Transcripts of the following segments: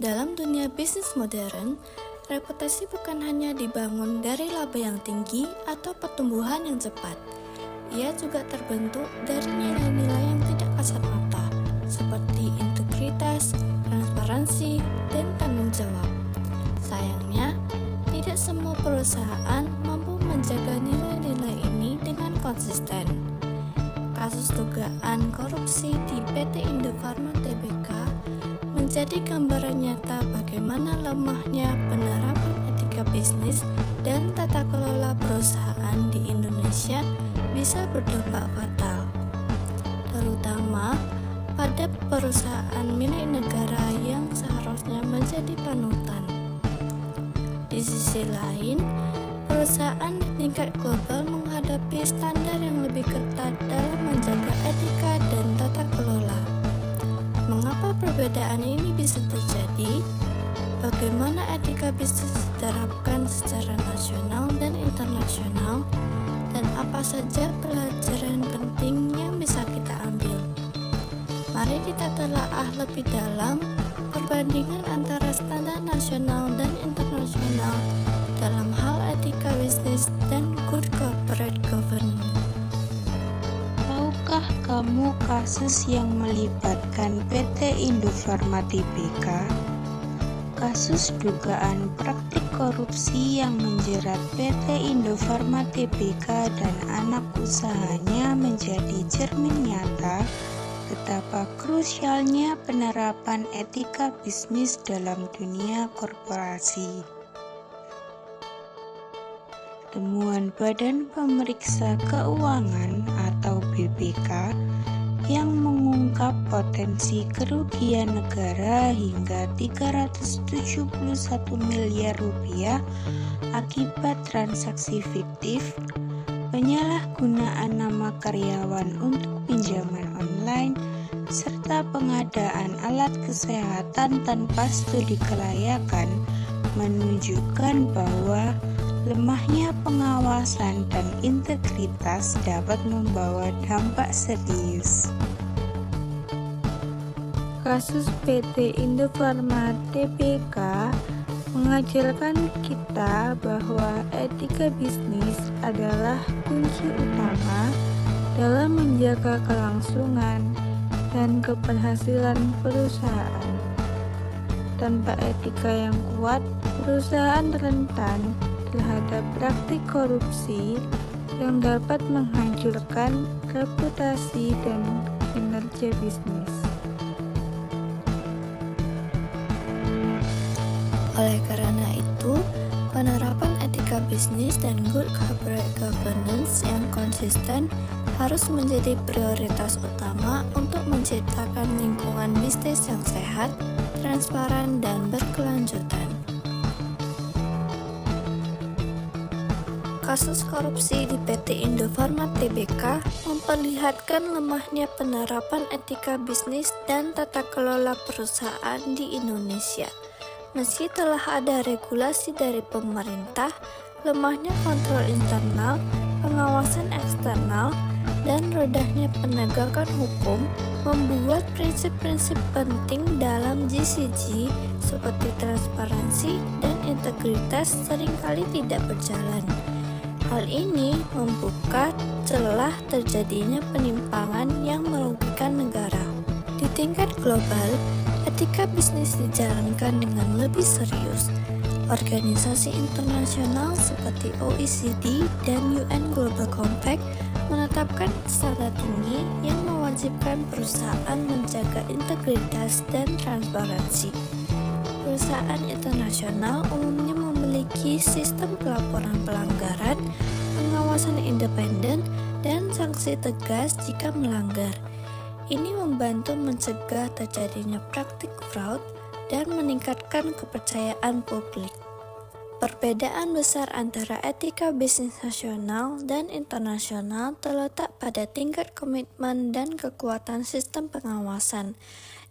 Dalam dunia bisnis modern, reputasi bukan hanya dibangun dari laba yang tinggi atau pertumbuhan yang cepat. Ia juga terbentuk dari nilai-nilai yang tidak kasat mata, seperti integritas, transparansi, dan tanggung jawab. Sayangnya, tidak semua perusahaan mampu menjaga nilai-nilai ini dengan konsisten. Kasus dugaan korupsi di PT Indofarma Tbk menjadi gambaran nyata bagaimana lemahnya penerapan etika bisnis dan tata kelola perusahaan di Indonesia bisa berdampak fatal, terutama pada perusahaan milik negara yang seharusnya menjadi panutan. Di sisi lain, perusahaan di tingkat global menghadapi standar yang lebih ketat dalam menjaga etika dan tata kelola. Mengapa perbedaan ini bisa terjadi? Bagaimana etika bisnis diterapkan secara nasional dan internasional? Dan apa saja pelajaran penting yang bisa kita ambil? Mari kita telaah lebih dalam perbandingan antara standar nasional dan internasional dalam hal etika bisnis dan good corporate governance. Tahukah kamu kasus yang melibatkan PT Indofarma Tbk? Kasus dugaan praktik korupsi yang menjerat PT Indofarma Tbk dan anak usahanya menjadi cermin nyata betapa krusialnya penerapan etika bisnis dalam dunia korporasi. Temuan Badan Pemeriksa Keuangan atau BPK yang mengungkap potensi kerugian negara hingga 371 miliar rupiah akibat transaksi fiktif, penyalahgunaan nama karyawan untuk pinjaman online, serta pengadaan alat kesehatan tanpa studi kelayakan menunjukkan bahwa lemahnya pengawasan dan integritas dapat membawa dampak serius. Kasus PT Indofarma Tbk mengajarkan kita bahwa etika bisnis adalah kunci utama dalam menjaga kelangsungan dan keberhasilan perusahaan. Tanpa etika yang kuat, perusahaan rentan terhadap praktik korupsi yang dapat menghancurkan reputasi dan kinerja bisnis. Oleh karena itu, penerapan etika bisnis dan good corporate governance yang konsisten harus menjadi prioritas utama untuk menciptakan lingkungan bisnis yang sehat, transparan, dan berkelanjutan. Kasus korupsi di PT Indofarma Tbk memperlihatkan lemahnya penerapan etika bisnis dan tata kelola perusahaan di Indonesia. Meski telah ada regulasi dari pemerintah, lemahnya kontrol internal, pengawasan eksternal, dan rendahnya penegakan hukum membuat prinsip-prinsip penting dalam GCG seperti transparansi dan integritas seringkali tidak berjalan. Hal ini membuka celah terjadinya penyimpangan yang merugikan negara. Di tingkat global, etika bisnis dijalankan dengan lebih serius. Organisasi internasional seperti OECD dan UN Global Compact menetapkan standar tinggi yang mewajibkan perusahaan menjaga integritas dan transparansi. Perusahaan internasional umumnya memiliki sistem pelaporan pelanggaran, pengawasan independen, dan sanksi tegas jika melanggar. Ini membantu mencegah terjadinya praktik fraud dan meningkatkan kepercayaan publik. Perbedaan besar antara etika bisnis nasional dan internasional terletak pada tingkat komitmen dan kekuatan sistem pengawasan.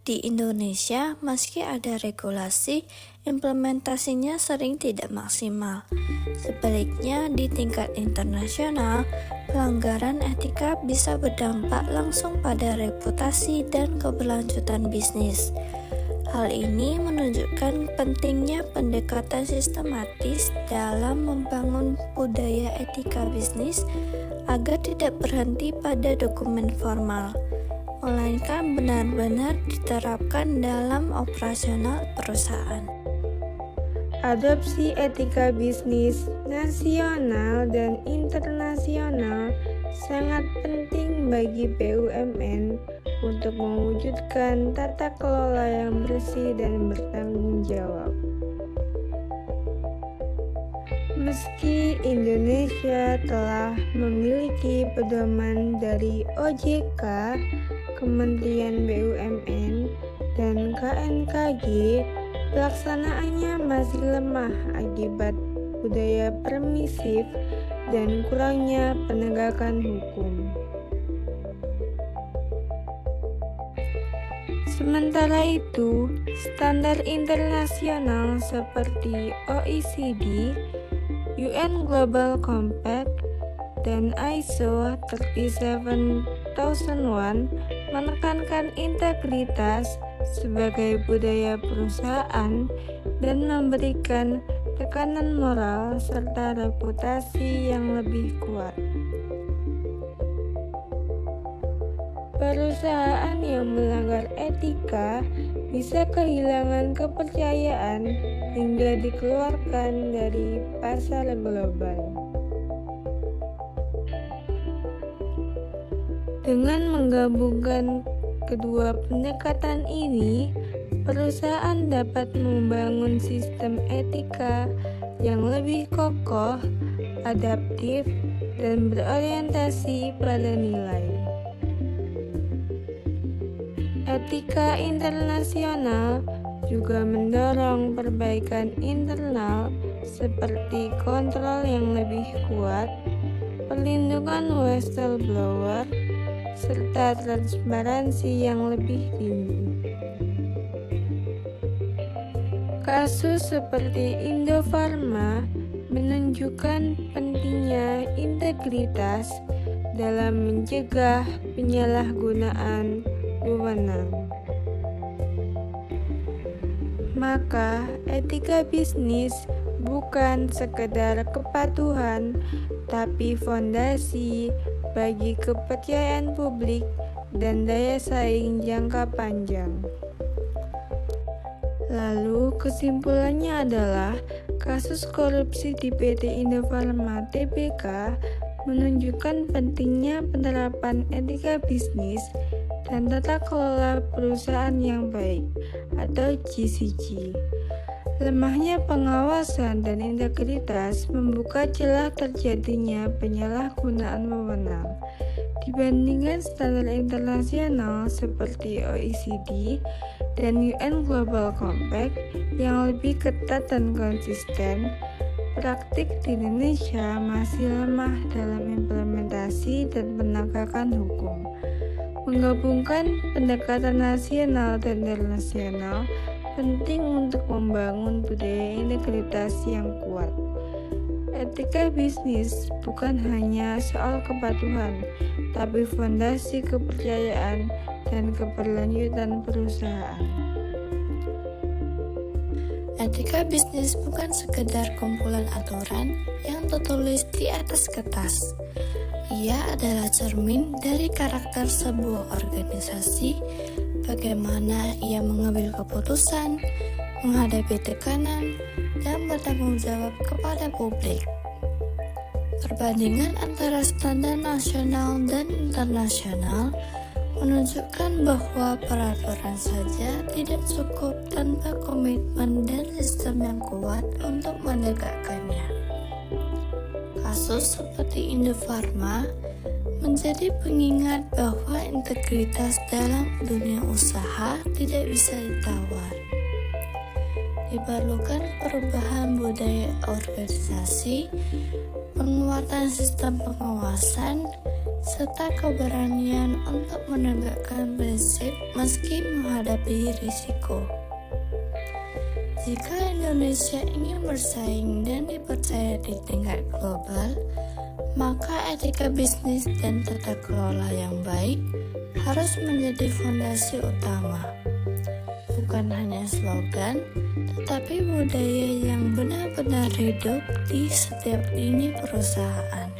Di Indonesia, meski ada regulasi, implementasinya sering tidak maksimal. Sebaliknya, di tingkat internasional, pelanggaran etika bisa berdampak langsung pada reputasi dan keberlanjutan bisnis. Hal ini menunjukkan pentingnya pendekatan sistematis dalam membangun budaya etika bisnis agar tidak berhenti pada dokumen formal, melainkan benar-benar diterapkan dalam operasional perusahaan. Adopsi etika bisnis nasional dan internasional sangat penting bagi BUMN untuk mewujudkan tata kelola yang bersih dan bertanggung jawab. Meski Indonesia telah memiliki pedoman dari OJK, Kementerian BUMN, dan KNKG, pelaksanaannya masih lemah akibat budaya permisif dan kurangnya penegakan hukum. Sementara itu, standar internasional seperti OECD, UN Global Compact, dan ISO 37001 menekankan integritas sebagai budaya perusahaan dan memberikan tekanan moral serta reputasi yang lebih kuat. Perusahaan yang melanggar etika bisa kehilangan kepercayaan hingga dikeluarkan dari pasar global. Dengan menggabungkan kedua pendekatan ini, perusahaan dapat membangun sistem etika yang lebih kokoh, adaptif, dan berorientasi pada nilai. Etika internasional juga mendorong perbaikan internal seperti kontrol yang lebih kuat, perlindungan whistleblower, serta transparansi yang lebih tinggi. Kasus seperti Indofarma menunjukkan pentingnya integritas dalam mencegah penyalahgunaan wewenang. Maka, etika bisnis bukan sekedar kepatuhan, tapi fondasi bagi kepercayaan publik dan daya saing jangka panjang. Lalu, kesimpulannya adalah kasus korupsi di PT Indofarma Tbk menunjukkan pentingnya penerapan etika bisnis dan tata kelola perusahaan yang baik atau GCG. Lemahnya pengawasan dan integritas membuka celah terjadinya penyalahgunaan wewenang. Dibandingkan standar internasional seperti OECD dan UN Global Compact yang lebih ketat dan konsisten, praktik di Indonesia masih lemah dalam implementasi dan penegakan hukum. Menggabungkan pendekatan nasional dan internasional penting untuk membangun budaya integritas yang kuat. Etika bisnis bukan hanya soal kepatuhan, tapi fondasi kepercayaan dan keberlanjutan perusahaan. Etika bisnis bukan sekedar kumpulan aturan yang tertulis di atas kertas. Ia adalah cermin dari karakter sebuah organisasi, bagaimana ia mengambil keputusan, menghadapi tekanan, dan bertanggung jawab kepada publik. Perbandingan antara standar nasional dan internasional menunjukkan bahwa peraturan saja tidak cukup tanpa komitmen dan sistem yang kuat untuk menegakkannya. Kasus seperti Indofarma menjadi pengingat bahwa integritas dalam dunia usaha tidak bisa ditawar. Diperlukan perubahan budaya organisasi, penguatan sistem pengawasan, serta keberanian untuk menegakkan prinsip meski menghadapi risiko. Jika Indonesia ingin bersaing dan dipercaya di tingkat global, maka etika bisnis dan tata kelola yang baik harus menjadi fondasi utama, bukan hanya slogan, tetapi budaya yang benar-benar hidup di setiap lini perusahaan.